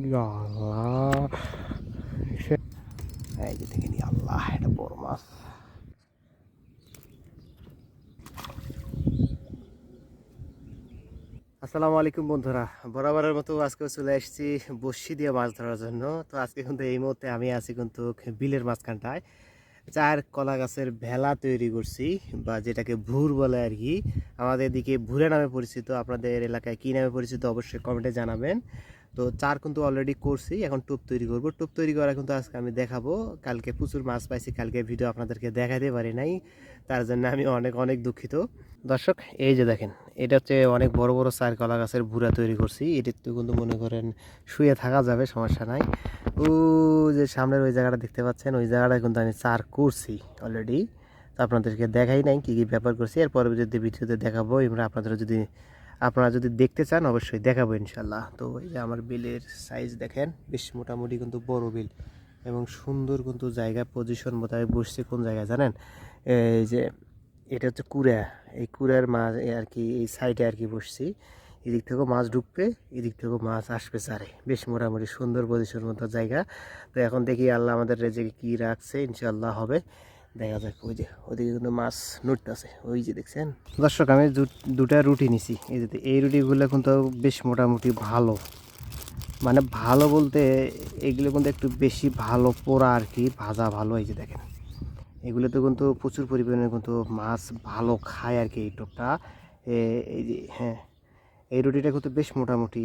আল্লাহ, এই যে দেখে নি আল্লাহ, এটা বড় মাছ। আসসালামু আলাইকুম বন্ধুরা, বরাবরের মতো আজকে চলে এসেছি বড়শি দিয়ে মাছ ধরার জন্য। তো আজকে কিন্তু এই মুহূর্তে আমি আছি কিন্তু বিলের মাঝখানটায়। চার কলা গাছের ভেলা তৈরি করছি, বা যেটাকে ভুর বলে আর কি। আমাদের এদিকে ভুরে নামে পরিচিত, আপনাদের এলাকায় কী নামে পরিচিত অবশ্যই কমেন্টে জানাবেন। তো চার কিন্তু অলরেডি করছি, এখন টোপ তৈরি করব। টোপ তৈরি করা কিন্তু আজকে আমি দেখাবো। কালকে প্রচুর মাছ পাইছি, কালকে ভিডিও আপনাদেরকে দেখাতে পারি নাই, তার জন্য আমি অনেক অনেক দুঃখিত। দর্শক, এই যে দেখেন, এটা হচ্ছে অনেক বড় বড় চার কলা গাছের ভুরা তৈরি করছি। এটিতে কিন্তু মনে করেন শুয়ে থাকা যাবে, সমস্যা নাই। ও যে সামনের ওই জায়গাটা দেখতে পাচ্ছেন, ওই জায়গাটায় কিন্তু আমি চার করছি অলরেডি। তো আপনাদেরকে দেখাই নাই কী কী ব্যাপার করছি, এর পরবর্তী ভিডিওতে দেখাবো। এবার আপনারা যদি দেখতে চান অবশ্যই দেখাবো ইনশাল্লাহ। তো এই যে আমার বিলের সাইজ দেখেন, বেশ মোটামুটি কিন্তু বড় বিল এবং সুন্দর কিন্তু জায়গা, পজিশন মোতাবেক বসছে কোন জায়গায় জানেন? এই যে এটা হচ্ছে কুড়া, এই কুড়ার মাছ আর কি, এই সাইডে আর কি বসছি। এদিক থেকেও মাছ ঢুকবে, এদিক থেকেও মাছ আসবে চারে। বেশ মোটামুটি সুন্দর পজিশন মতো জায়গা। তো এখন দেখি আল্লাহ আমাদের রেজেকে কী রাখছে, ইনশাল্লাহ হবে, দেখা যাক। ওই যে ওইদিকে কিন্তু মাছ নড়তেছে, ওই যে দেখছেন। দর্শক, আমি দুটা রুটি নিছি। এই যে এই রুটিগুলো কিন্তু বেশ মোটামুটি ভালো, মানে ভালো বলতে এগুলো কিন্তু একটু বেশি ভালো পোড়া আর কি, ভাজা ভালো। এই যে দেখেন, এগুলোতে কিন্তু প্রচুর পরিমাণে কিন্তু মাছ ভালো খায় আর কি এই টোপটা। এই যে হ্যাঁ, এই রুটিটা কিন্তু বেশ মোটামুটি।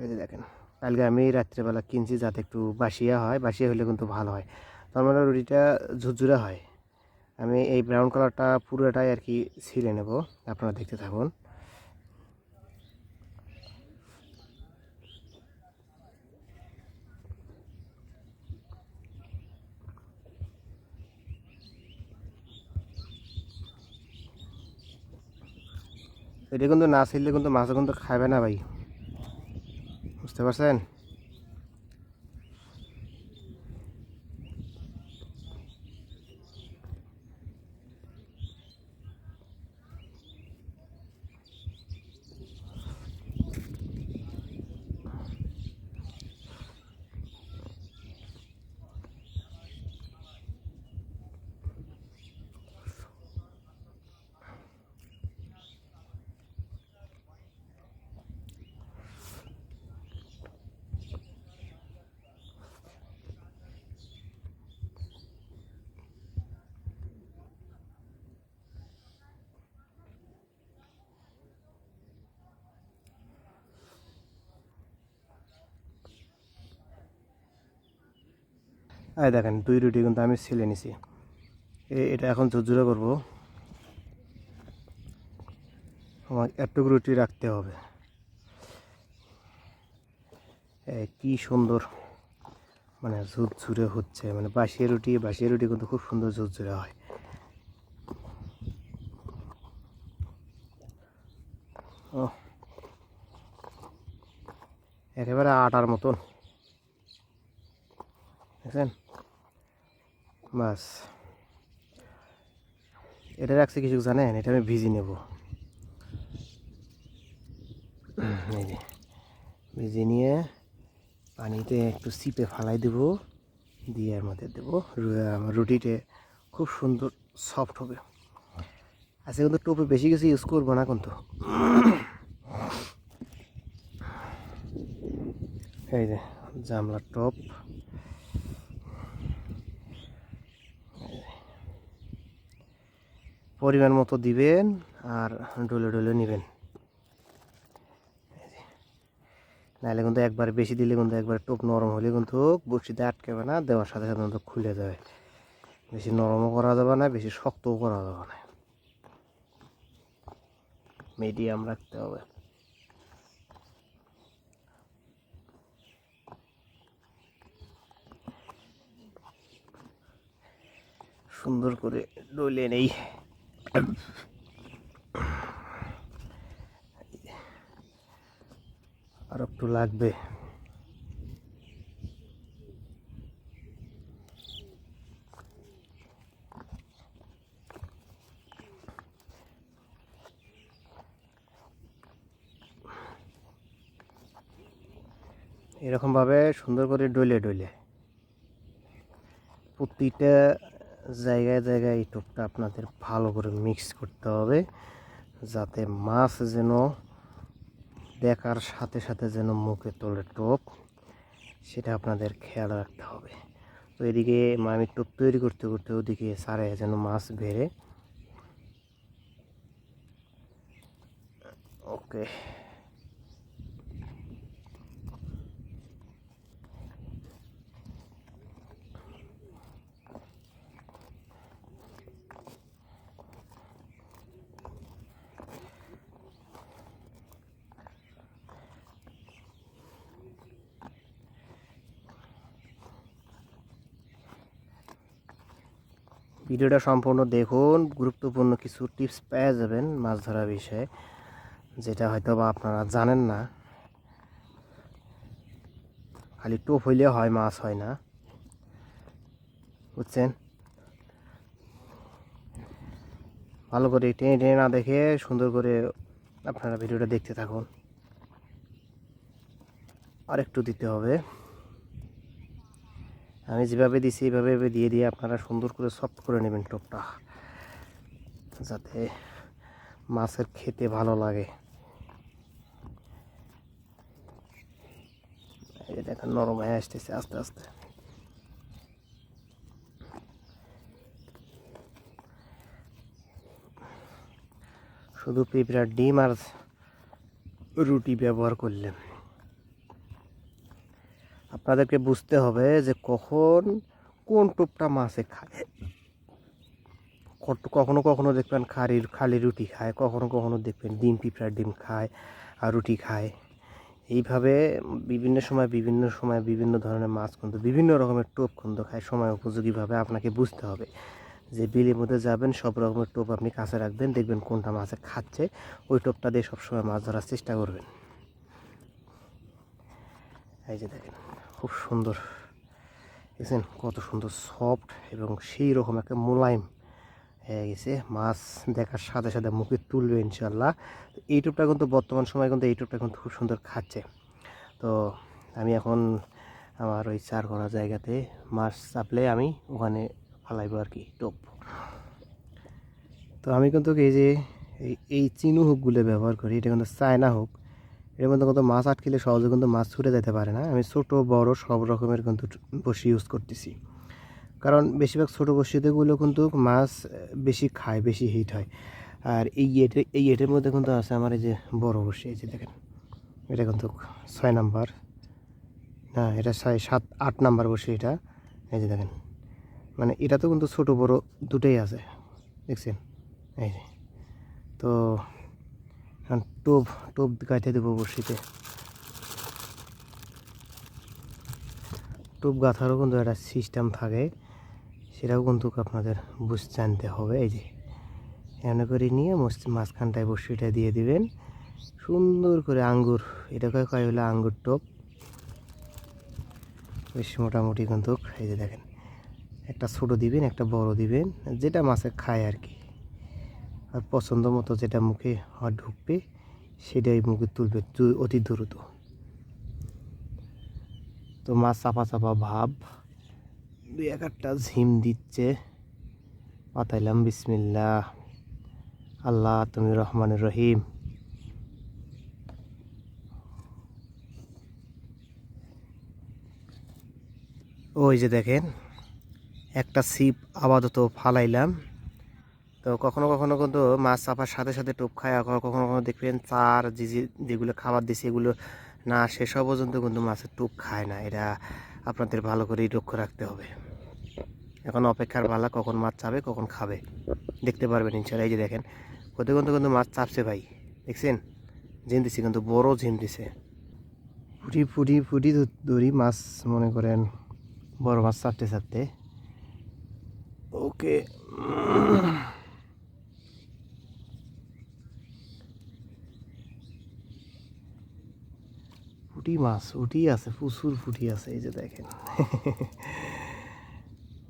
এই যে দেখেন, কালকে আমি রাত্রেবেলা কিনছি যাতে একটু বাসিয়া হয়, বাসিয়া হলে কিন্তু ভালো হয়, তার মানে রুটিটা ঝুরঝুরে হয়। আমি এই ব্রাউন কালারটা পুরোটাই আর কি ছিলে নেব, আপনারা দেখতে থাকুন। এটা কিন্তু না ছিলে কিন্তু মাছও কিন্তু খাবে না ভাই, বুঝতে পারছেন? এই দেখেন, দুই রুটি কিন্তু আমি ছিলে নিছি। এটা এখন ঝুরঝুরে করবো, আমার এতটুকু রুটি রাখতে হবে। কি সুন্দর মানে ঝুরঝুরে হচ্ছে, মানে বাসিয়া রুটি কিন্তু খুব সুন্দর ঝুরঝুরে হয়। ও, একেবারে আটার মতন, দেখছেন? বাস, এটা রাখছি কিছু জানেন, এটা আমি ভিজি নেব। এই যে ভিজি নিয়ে পানিতে একটু চিপে ফালাই দেব, দিয়ে এর মধ্যে দেবো। আমার রুটিতে খুব সুন্দর সফট হবে। আচ্ছা, কিন্তু টোপে বেশি কিছু ইউজ করবো না কিন্তু। এই যে জামলার টপ, পরিমাণ মতো দিবেন আর ডলে ডলে নেবেন। নাহলে কিন্তু একবার বেশি দিলে কিন্তু একবার টোপ নরম হলে কিন্তু বড়শিতে আটকাবে না, দেওয়ার সাথে সাথে কিন্তু খুলে যাবে। বেশি নরমও করা যাবে না, বেশি শক্তও করা যাবে না, মিডিয়াম রাখতে হবে। সুন্দর করে ডলে নেই। আর একটু লাগবে। এরকমভাবে সুন্দর করে ডলে ডলে প্রতিটা জায়গায় জায়গায় এই টোপটা আপনাদের ভালো করে মিক্স করতে হবে, যাতে মাছ যেন দেখার সাথে সাথে যেন মুখে তোলে টোপ, সেটা আপনাদের খেয়াল রাখতে হবে। তো এদিকে আমি টোপ তৈরি করতে করতে ওদিকে সারে যেন মাছ বেড়ে। ওকে, ভিডিওটা সম্পূর্ণ দেখুন, গুরুত্বপূর্ণ কিছু টিপস পেয়ে যাবেন মাছ ধরার বিষয়ে, যেটা হয়তো বা আপনারা জানেন না। খালি টোপ হইলে হয়, মাছ হয় না, বুঝছেন? ভালো করে টেনে টেনে না দেখে সুন্দর করে আপনারা ভিডিওটা দেখতে থাকুন। আর একটু দিতে হবে, আমি যেভাবে দিছি এইভাবে দিয়ে দিয়ে আপনারা সুন্দর করে সফট করে নেবেন টোপটা, যাতে মাছের খেতে ভালো লাগে। এই দেখেন নরম হয়ে আসতেছে আস্তে আস্তে। শুধু পিঁপড়ার ডিম আর রুটি ব্যবহার করলে আপনাদেরকে বুঝতে হবে যে কখন কোন টোপটা মাছে খায়। কখনো কখনো দেখবেন খালি রুটি খায়, কখনো কখনো দেখবেন পিঁপড়ার ডিম খায় আর রুটি খায়। এইভাবে বিভিন্ন সময় বিভিন্ন ধরনের মাছ কিন্তু বিভিন্ন রকমের টোপ কিন্তু খায়। সময় উপযোগীভাবে আপনাকে বুঝতে হবে যে বিলের মধ্যে যাবেন, সব রকমের টোপ আপনি কাছে রাখবেন, দেখবেন কোনটা মাছে খাচ্ছে, ওই টোপটা দিয়ে সবসময় মাছ ধরার চেষ্টা করবেন। এই যে দেখেন খুব সুন্দর, দেখছেন কত সুন্দর সফট এবং সেই রকম একটা মোলায়েম হয়ে গেছে। মাছ দেখার সাথে সাথে মুখে তুলবে ইনশাল্লাহ। এই টোপটা কিন্তু বর্তমান সময় কিন্তু এই টোপটা কিন্তু খুব সুন্দর খাচ্ছে। তো আমি এখন আমার ওই চার করা জায়গাতে মাছ চাপলে আমি ওখানে ফালাইব আর কি টোপ। তো আমি কিন্তু এই যে এই চিনু হুকগুলো ব্যবহার করি, এটা কিন্তু চায়না হুক। এর মধ্যে কিন্তু মাছ আটকিলে সহজে কিন্তু মাছ ছুটে যেতে পারে না। আমি ছোট বড় সব রকমের কিন্তু বড়শি ইউজ করতেছি, কারণ বেশিরভাগ ছোটো বড়শিতেগুলো কিন্তু মাছ বেশি খায়, বেশি হিট হয়। আর এই এটের মধ্যে কিন্তু আছে আমার এই যে বড় বড়শি, এই যে দেখেন এটা কিন্তু 6 নাম্বার, না এটা 6, 7, 8 নাম্বার বড়শি এটা। এই যে দেখেন, মানে এটা তো কিন্তু ছোটো বড় দুটোই আছে, দেখছেন? এই যে তো এখন টোপ টোপ গাইতে দেবো বড়শিতে। টোপ গাঁথারও কিন্তু একটা সিস্টেম থাকে, সেটাও কিন্তু আপনাদের জানতে হবে। এই যে এমন করে নিয়ে মাঝখানটায় বড়শিটা দিয়ে দিবেন সুন্দর করে। আঙ্গুর, এটাকে কয় হলো আঙ্গুর টোপ, বেশ মোটামুটি কিন্তু। এই যে দেখেন একটা ছোটো দিবেন, একটা বড় দিবেন, যেটা মাছে খায় আর কি। আর পছন্দ মতো যেটা মুখে ঢুকবে সেটাই মুখে তুলবে অতি দ্রুত। তো মাছ চাপা চাপা ভাব, দুই একটা ঝিম দিচ্ছে। পাতাইলাম বিসমিল্লাহ, আল্লাহ তুমি রহমানুর রহিম। ওই যে দেখেন একটা ছিপ আপাতত ফালাইলাম। তো কখনো কখনো কিন্তু মাছ চাপার সাথে সাথে টোপ খায়, আর কখনো কখনো দেখবেন চার যেগুলো খাবার দিছে এগুলো না শেষ হওয়া পর্যন্ত কিন্তু মাছের টোপ খায় না। এটা আপনাদের ভালো করেই লক্ষ্য রাখতে হবে। এখন অপেক্ষার পালা, কখন মাছ চাবে কখন খাবে দেখতে পারবেন ইনশাল্লাহ। এই যে দেখেন কত কিন্তু মাছ চাপছে ভাই, দেখছেন? ঝিম দিছে কিন্তু বড় ঝিম দিছে। ফুটি ফুটি ফুটি ধরি মাছ, মনে করেন বড় মাছ চাপতে চাপতে। ওকে, পুঁটি মাছ উঠি আছে, প্রচুর পুঁটি আছে। এই যে দেখেন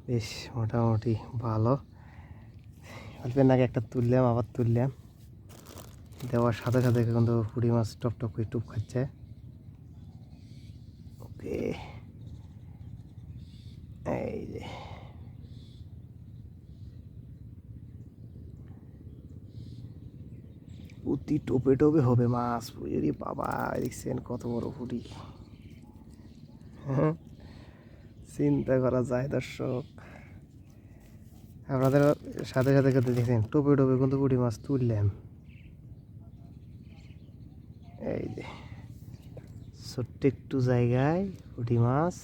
বেশ মোটামুটি ভালো। অল্পের আগে একটা তুললাম, আবার তুললাম, দেওয়ার সাথে সাথে কিন্তু পুঁটি মাছ টপ টপ করে টুপ খাচ্ছে। ওকে, এই যে পুঁতি টোপে টোপে হবে মাছ। ওরে বাবা, দেখছেন কত বড় পুঁটি। হ্যাঁ, চিন্তা করা যায় দর্শক। আপনাদের সাথে সাথে কিন্তু দেখছেন টোপে টোপে কিন্তু পুঁটি মাছ তুললাম। এই যে ছোট্ট একটু জায়গায় পুঁটি মাছ,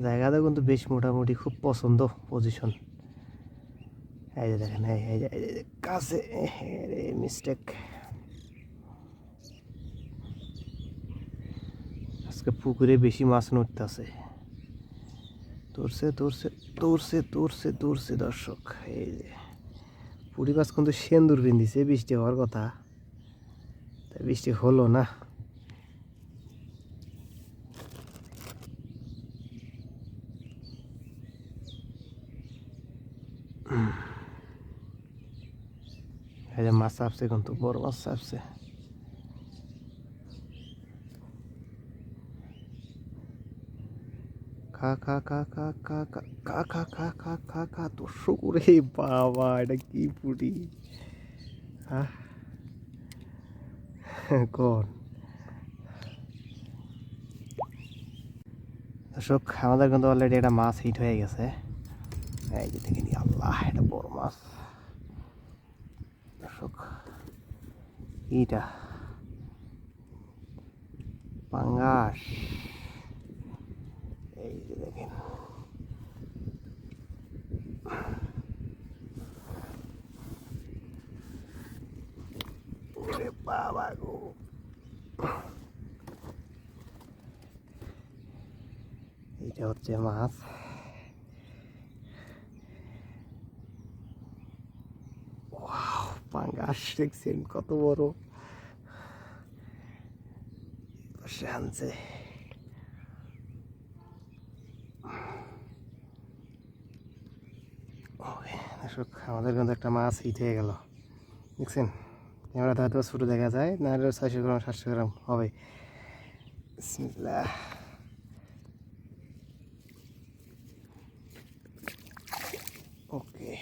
জায়গাটা কিন্তু বেশ মোটামুটি খুব পছন্দ পজিশন। এই যে দেখেন, এই যে কাছে মিস্টেক। আজকে পুকুরে বেশি মাছ নড়তেছে। তোরছে দর্শক। এই যে পুঁটি মাছ কিন্তু সেন্দুর বিন্দিছে, বৃষ্টি হওয়ার কথা, তাই বৃষ্টি হলো না। এই যে মাছ চাপছে, কিন্তু বড় মাছ চাপছে। খা খা খা খা খা খা খা খা খা খা খা খা দর্শক। করে বাবা, এটা কি পুঁটি! হ্যাঁ, কোন দর্শক, আমাদের কিন্তু অলরেডি একটা মাছ হিট হয়ে গেছে। এই যে দেখেন, আল্লাহ, এটা বড় মাছ দর্শক। এইটা পাঙ্গাস। এই যে দেখেন, ওরে বাবা গো। এইটা হচ্ছে মাছ। পাঙ্গাস দেখছেন কত বড়, বসে আনছে। দর্শক, আমাদের কিন্তু একটা মাছ হিট হয়ে গেল, দেখছেন। ক্যামেরাতে হয়তো ছোটো দেখা যায়, না হলে 600 গ্রাম 700 গ্রাম হবে। বিসমিল্লাহ। ওকে,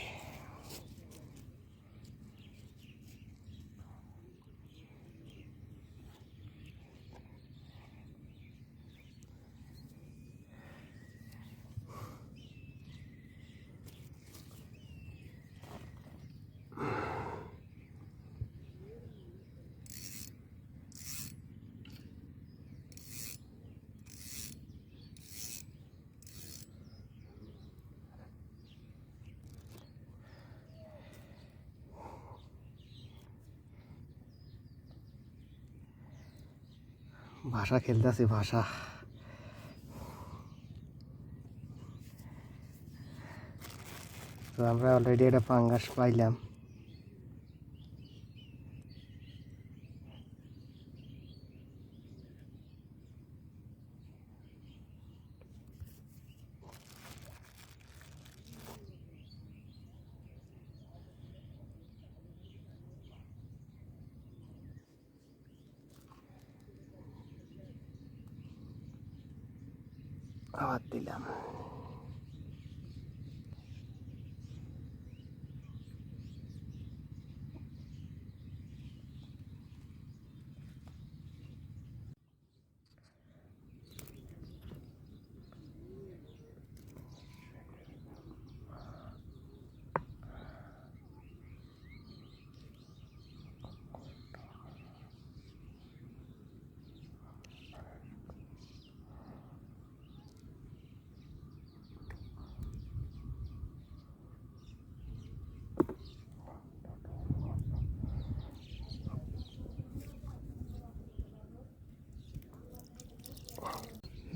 ভাষা খেলতেছি, ভাষা। তো আমরা অলরেডি একটা পাঙ্গাস পাইলাম। আবার দিলাম।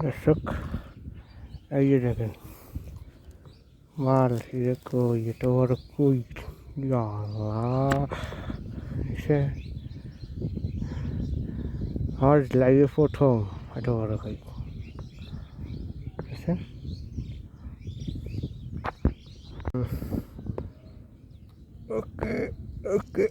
দর্শক, এই যে দেখেন মাল, কই এটা বড় কই, সে আমার লাইভে প্রথম এটা বড় কই, বুঝছেন। ওকে ওকে,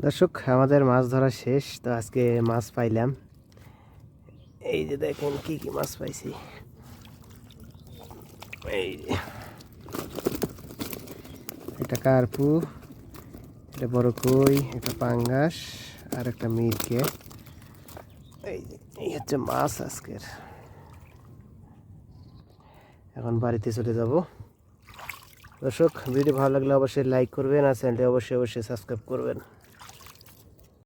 দর্শক আমাদের মাছ ধরা শেষ, তো আজকে মাছ পাইলাম। এই যে দেখেন কি কি মাছ পাইছি। এই যে একটা কার্পু, একটা বড় কই, একটা পাঙ্গাস আর একটা মিরকে। এই হচ্ছে মাছ আজকের। এখন বাড়িতে চলে যাব। দর্শক ভিডিও ভালো লাগলে অবশ্যই লাইক করবেন আর চ্যানেলটি অবশ্যই সাবস্ক্রাইব করবেন।